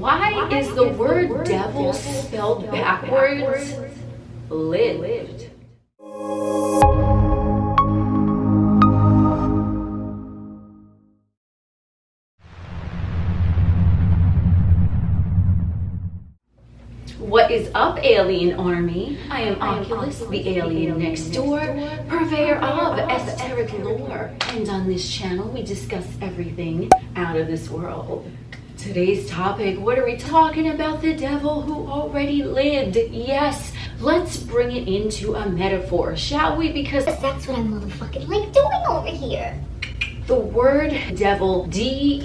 Why is the word devil spelled backwards? Lived. What is up, alienARMy? I am Oculus, the alien next door, purveyor of esoteric lore. And on this channel, we discuss everything out of this world. Today's topic, what are we talking about? The devil who already lived. Yes, let's bring it into a metaphor, shall we? Because that's what I'm motherfucking like doing over here. The word devil, D-E-V-I-L,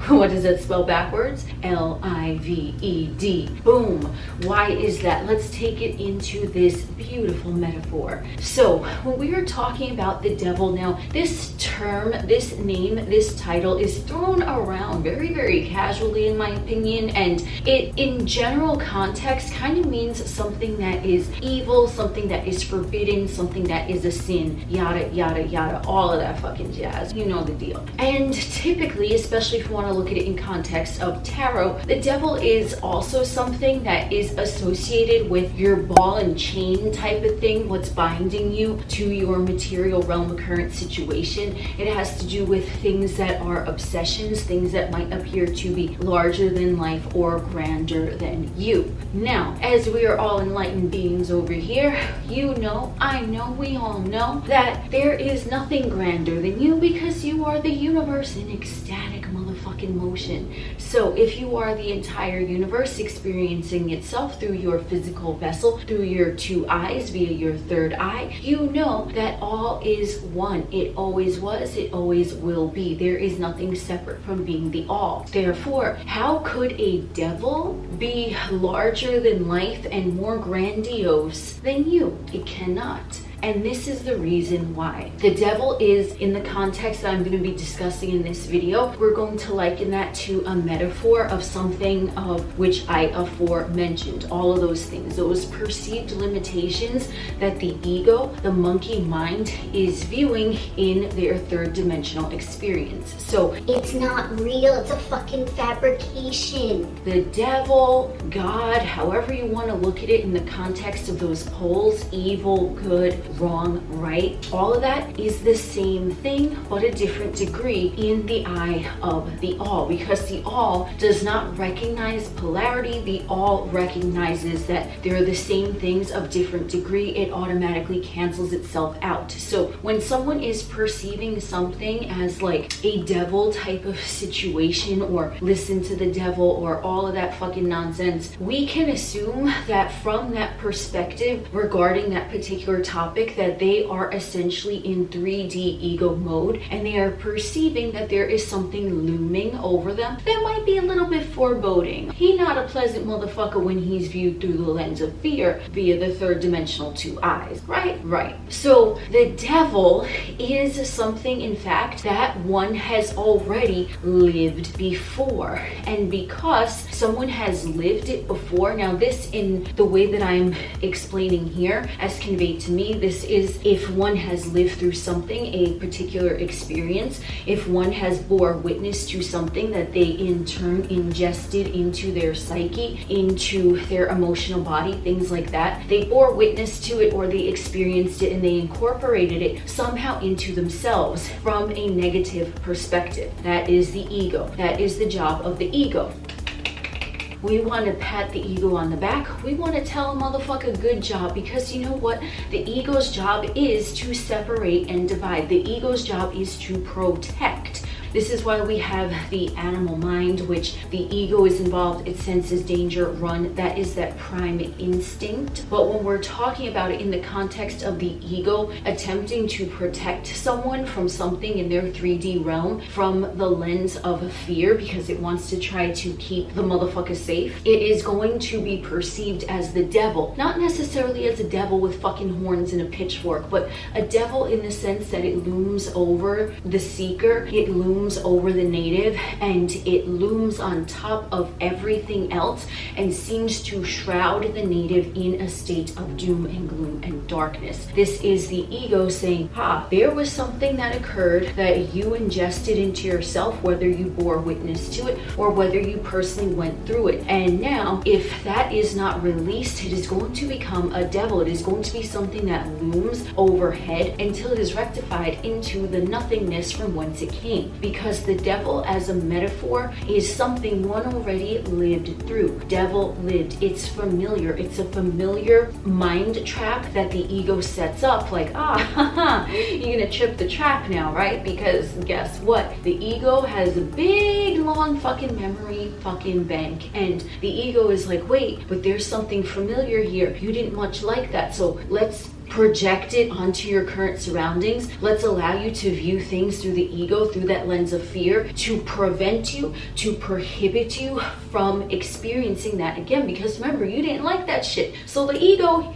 what does it spell backwards? L-I-V-E-D. Boom. Why is that? Let's take it into this beautiful metaphor. So when we are talking about the devil now, this term, this name, this title is thrown around very, very casually in my opinion, and it in general context kind of means something that is evil, something that is forbidden, something that is a sin, yada, yada, yada, all of that fucking jazz. You know the deal. And typically, especially if you want to look at it in context of tarot, the devil is also something that is associated with your ball and chain type of thing, what's binding you to your material realm current situation. It has to do with things that are obsessions, things that might appear to be larger than life or grander than you. Now, as we are all enlightened beings over here, you know, I know, we all know that there is nothing grander than you because you are the universe in ecstatic motherfucking motion. So if you are the entire universe experiencing itself through your physical vessel, through your two eyes, via your third eye, you know that all is one. It always was, it always will be. There is nothing separate from being the all. Therefore, how could a devil be larger than life and more grandiose than you? It cannot. And this is the reason why. The devil is, in the context that I'm going to be discussing in this video, we're going to liken that to a metaphor of something of which I aforementioned. All of those things, those perceived limitations that the ego, the monkey mind, is viewing in their third dimensional experience. So it's not real, it's a fucking fabrication. The devil, God, however you want to look at it in the context of those poles, evil, good, wrong, right, all of that is the same thing but a different degree in the eye of the all, because the all does not recognize polarity. The all recognizes that they're the same things of different degree. It automatically cancels itself out. So when someone is perceiving something as like a devil type of situation, or listen to the devil, or all of that fucking nonsense, we can assume that from that perspective regarding that particular topic, that they are essentially in 3D ego mode, and they are perceiving that there is something looming over them that might be a little bit foreboding. He's not a pleasant motherfucker when he's viewed through the lens of fear via the third dimensional two eyes, right? Right. So the devil is something, in fact, that one has already lived before. And because someone has lived it before, now this, in the way that I'm explaining here, as conveyed to me, this is if one has lived through something, a particular experience, if one has bore witness to something that they in turn ingested into their psyche, into their emotional body, things like that. They bore witness to it, or they experienced it and they incorporated it somehow into themselves from a negative perspective. That is the ego. That is the job of the ego. We want to pat the ego on the back. We want to tell a motherfucker good job, because you know what? The ego's job is to separate and divide. The ego's job is to protect. This is why we have the animal mind, which the ego is involved. It senses danger, run. That is that prime instinct. But when we're talking about it in the context of the ego attempting to protect someone from something in their 3D realm from the lens of fear, because it wants to try to keep the motherfucker safe, it is going to be perceived as the devil. Not necessarily as a devil with fucking horns and a pitchfork, but a devil in the sense that it looms over the seeker. It looms looms over the native, and it looms on top of everything else and seems to shroud the native in a state of doom and gloom and darkness. This is the ego saying, there was something that occurred that you ingested into yourself, whether you bore witness to it or whether you personally went through it. And now, if that is not released, it is going to become a devil. It is going to be something that looms overhead until it is rectified into the nothingness from whence it came. Because the devil as a metaphor is something one already lived through. Devil lived. It's familiar. It's a familiar mind trap that the ego sets up, like, you're gonna trip the trap now, right? Because guess what? The ego has a big, long fucking memory fucking bank. And the ego is like, wait, but there's something familiar here. You didn't much like that. So let's project it onto your current surroundings. Let's allow you to view things through the ego, through that lens of fear, to prevent you, to prohibit you from experiencing that again. Because remember, you didn't like that shit. So the ego,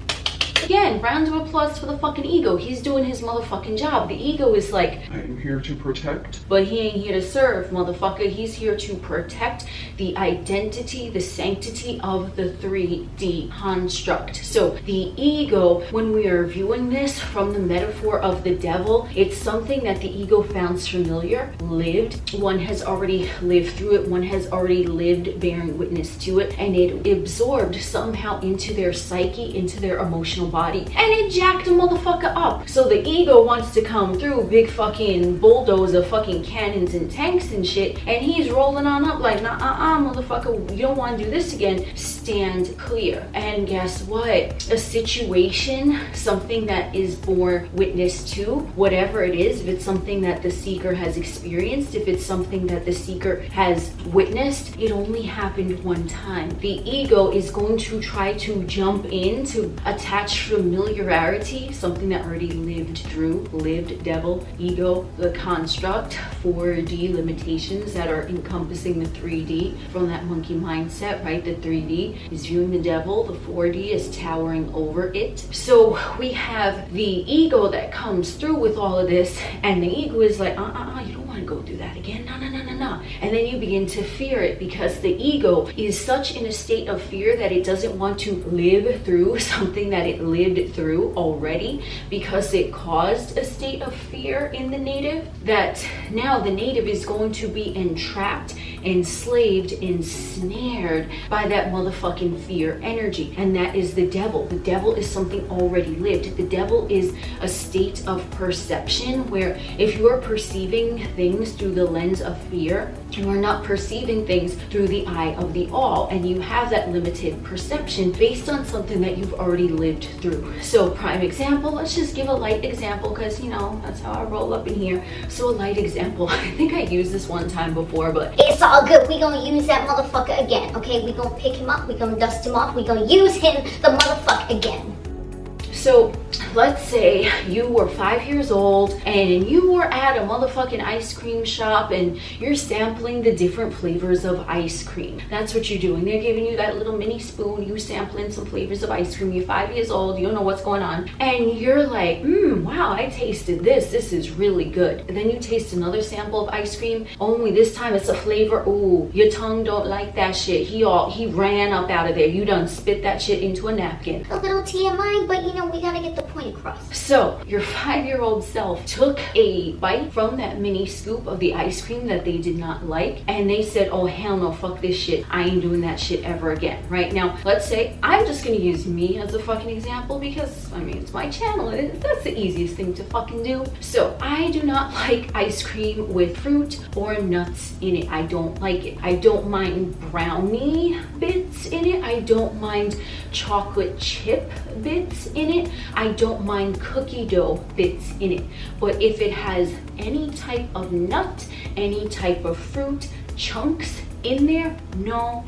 again, round of applause for the fucking ego. He's doing his motherfucking job. The ego is like, I am here to protect. But he ain't here to serve, motherfucker. He's here to protect the identity, the sanctity of the 3D construct. So the ego, when we are viewing this from the metaphor of the devil, it's something that the ego found familiar, lived. One has already lived through it. One has already lived bearing witness to it. And it absorbed somehow into their psyche, into their emotional body, and it jacked a motherfucker up. So the ego wants to come through, big fucking bulldozer, fucking cannons and tanks and shit, and he's rolling on up like, motherfucker, you don't want to do this again. Stand clear. And guess what? A situation, something that is borne witness to, whatever it is, if it's something that the seeker has experienced, if it's something that the seeker has witnessed, it only happened one time. The ego is going to try to jump in to attach familiarity, something that already lived, devil, ego, the construct, 4D limitations that are encompassing the 3D from that monkey mindset, right? The 3D is viewing the devil, the 4D is towering over it. So we have the ego that comes through with all of this, and the ego is like, you don't want to go through that again, no. And then you begin to fear it, because the ego is such in a state of fear that it doesn't want to live through something that it lived through already, because it caused a state of fear in the native, that now the native is going to be entrapped, enslaved, ensnared by that motherfucking fear energy. And that is the devil. The devil is something already lived. The devil is a state of perception where if you are perceiving things through the lens of fear, you are not perceiving things through the eye of the all, and you have that limited perception based on something that you've already lived through. So prime example, let's just give a light example, because that's how I roll up in here. So a light example, I think I used this one time before, but it's all good. We gonna use that motherfucker again, okay? We gonna pick him up, we gonna dust him off, we gonna use him, the motherfucker, again. So let's say you were 5 years old and you were at a motherfucking ice cream shop and you're sampling the different flavors of ice cream. That's what you're doing. They're giving you that little mini spoon, you sampling some flavors of ice cream. You're 5 years old, you don't know what's going on. And you're like, wow, I tasted this. This is really good. And then you taste another sample of ice cream, only this time it's a flavor. Ooh, your tongue don't like that shit. He ran up out of there. You done spit that shit into a napkin. A little TMI, but we gotta get the point across. So your 5-year-old self took a bite from that mini scoop of the ice cream that they did not like, and they said, oh hell no, fuck this shit, I ain't doing that shit ever again. Right now, let's say I'm just gonna use me as a fucking example, because it's my channel, that's the easiest thing to fucking do. So I do not like ice cream with fruit or nuts in it. I don't like it. I don't mind brownie bits in it. I don't mind chocolate chip bits in it. I don't mind cookie dough bits in it. But if it has any type of nut, any type of fruit, chunks in there, no,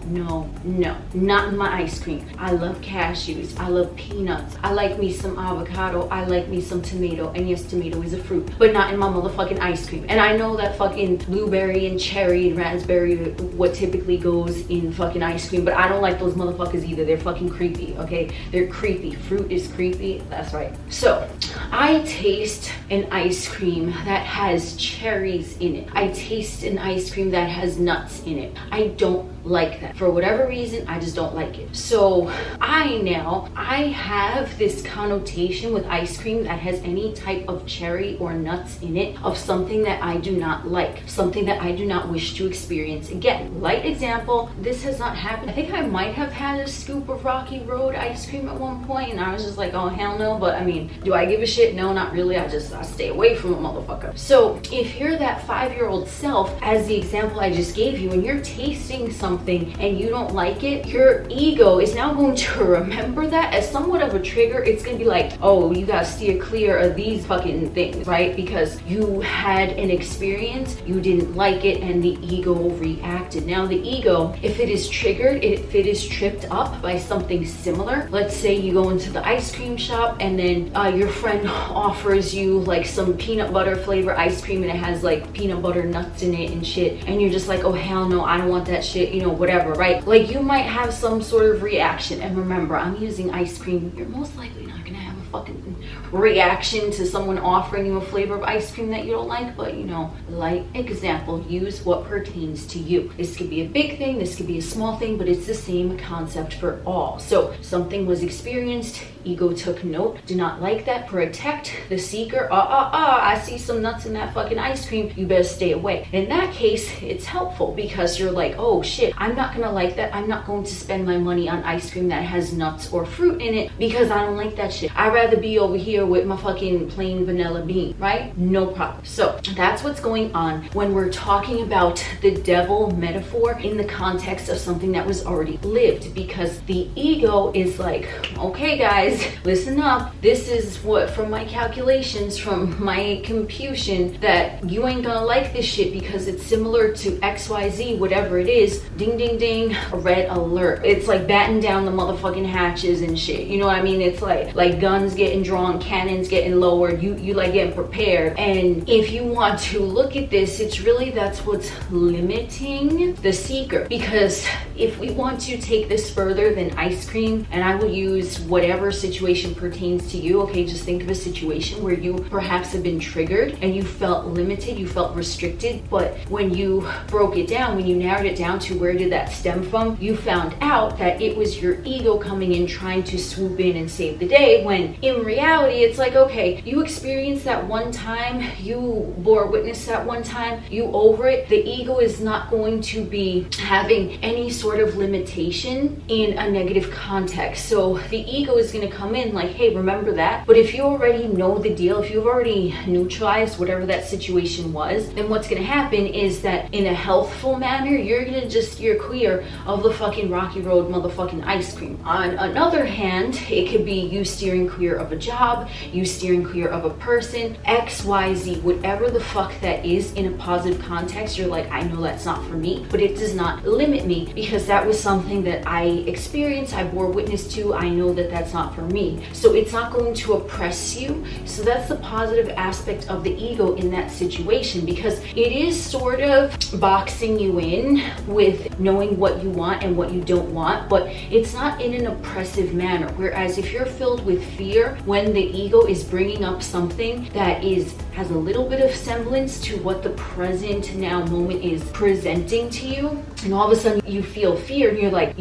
not in my ice cream. I love cashews, I love peanuts, I like me some avocado, I like me some tomato, and yes, tomato is a fruit, but not in my motherfucking ice cream. And I know that fucking blueberry and cherry and raspberry what typically goes in fucking ice cream, but I don't like those motherfuckers either. They're fucking creepy, okay? They're creepy. Fruit is creepy, that's right. So I taste an ice cream that has cherries in it. I taste an ice cream that has nuts in it. I don't like that. For whatever reason, I just don't like it. So I have this connotation with ice cream that has any type of cherry or nuts in it of something that I do not like, something that I do not wish to experience again. Light example, this has not happened. I think I might have had a scoop of Rocky Road ice cream at one point, and I was just like, oh hell no. But I mean, do I give a shit? No, not really. I stay away from a motherfucker. So if you're that 5-year-old self, as the example I just gave you, and you're tasting something and you don't like it, your ego is now going to remember that as somewhat of a trigger. It's gonna be like, oh, you gotta steer clear of these fucking things, right? Because you had an experience, you didn't like it, and the ego reacted. Now the ego, if it is triggered, if it is tripped up by something similar, let's say you go into the ice cream shop and then your friend offers you like some peanut butter flavor ice cream and it has like peanut butter nuts in it and shit, and you're just like, oh hell no, I don't want that shit, you know, whatever, right? Like you might have some sort of reaction. And remember, I'm using ice cream. You're most likely not gonna have a fucking reaction to someone offering you a flavor of ice cream that you don't like, but you know, light example, use what pertains to you. This could be a big thing, this could be a small thing, but it's the same concept for all. So something was experienced, ego took note, do not like that, protect the seeker. I see some nuts in that fucking ice cream, you better stay away. In that case, it's helpful because you're like, oh shit, I'm not gonna like that. I'm not going to spend my money on ice cream that has nuts or fruit in it because I don't like that shit. I'd rather be over here with my fucking plain vanilla bean, right? No problem. So that's what's going on when we're talking about the devil metaphor in the context of something that was already lived, because the ego is like, okay guys, listen up. This is what, from my calculations, from my computation, that you ain't gonna like this shit because it's similar to XYZ, whatever it is. Ding, ding, ding, red alert. It's like batting down the motherfucking hatches and shit. You know what I mean? It's like guns getting drawn, cannons getting lowered, you like getting prepared. And if you want to look at this, it's really, that's what's limiting the seeker. Because if we want to take this further than ice cream, and I will use whatever situation pertains to you, okay, just think of a situation where you perhaps have been triggered and you felt limited, you felt restricted, but when you broke it down, when you narrowed it down to where did that stem from, you found out that it was your ego coming in trying to swoop in and save the day, when in reality it's like, okay, you experienced that one time, you bore witness that one time, you over it. The ego is not going to be having any sort of limitation in a negative context. So the ego is going to come in like, hey, remember that. But if you already know the deal, if you've already neutralized whatever that situation was, then what's going to happen is that in a healthful manner, you're going to just steer clear of the fucking Rocky Road motherfucking ice cream. On another hand, it could be you steering clear of a job, you steering clear of a person, XYZ, whatever the fuck that is in a positive context. You're like, I know that's not for me, but it does not limit me because that was something that I experienced, I bore witness to, I know that that's not for me. So it's not going to oppress you. So that's the positive aspect of the ego in that situation, because it is sort of boxing you in with knowing what you want and what you don't want, but it's not in an oppressive manner. Whereas if you're filled with fear, when the ego is bringing up something that has a little bit of semblance to what the present now moment is presenting to you, and all of a sudden you feel fear and you're like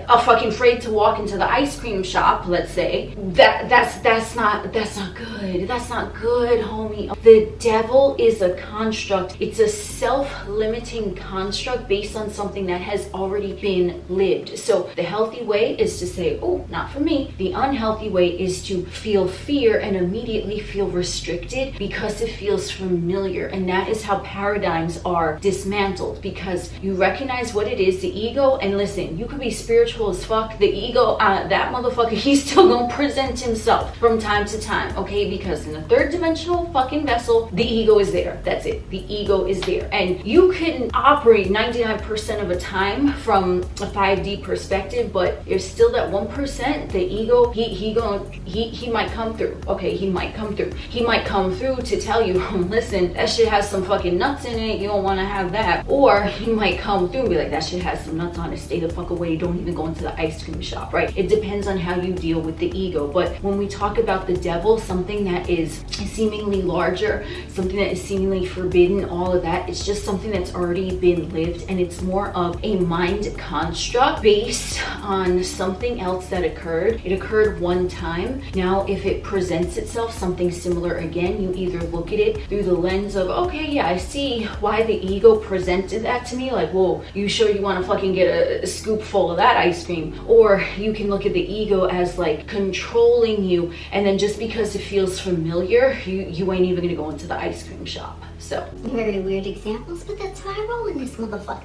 a fucking afraid to walk into the ice cream shop, let's say, that's not good. That's not good, homie. The devil is a construct. It's a self-limiting construct based on something that has already been lived. So the healthy way is to say, oh, not for me. The unhealthy way is to feel fear and immediately feel restricted because it feels familiar. And that is how paradigms are dismantled, because you recognize what it is. The ego, and listen, you could be spiritual as fuck, the ego, that motherfucker, he's still gonna present himself from time to time, okay? Because in a third dimensional fucking vessel, the ego is there. That's it. The ego is there. And you can operate 99% of the time from a 5D perspective, but there's still that 1%, the ego, he might come through. Okay, he might come through. He might come through to tell you, listen, that shit has some fucking nuts in it, you don't want to have that. Or he might come through and be like, that shit has some nuts on it, stay the fuck away, don't even go into the ice cream shop, right? It depends on how you deal with the ego. But when we talk about the devil, something that is seemingly larger, something that is seemingly forbidden, all of that, it's just something that's already been lived, and it's more of a mind construct based on something else that occurred. It occurred one time. Now, if it presents itself something similar again, you either look at it through the lens of, okay, yeah, I see why the ego presented that to me, like, whoa, you sure you want to fucking get a scoop full of that ice cream? Or you can look at the ego as like controlling you, and then just because it feels familiar, you ain't even gonna go into the ice cream shop. So very weird examples, but that's how I roll in this motherfucker.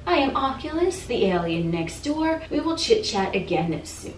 I am Oculus, the alien next door. We will chit chat again soon.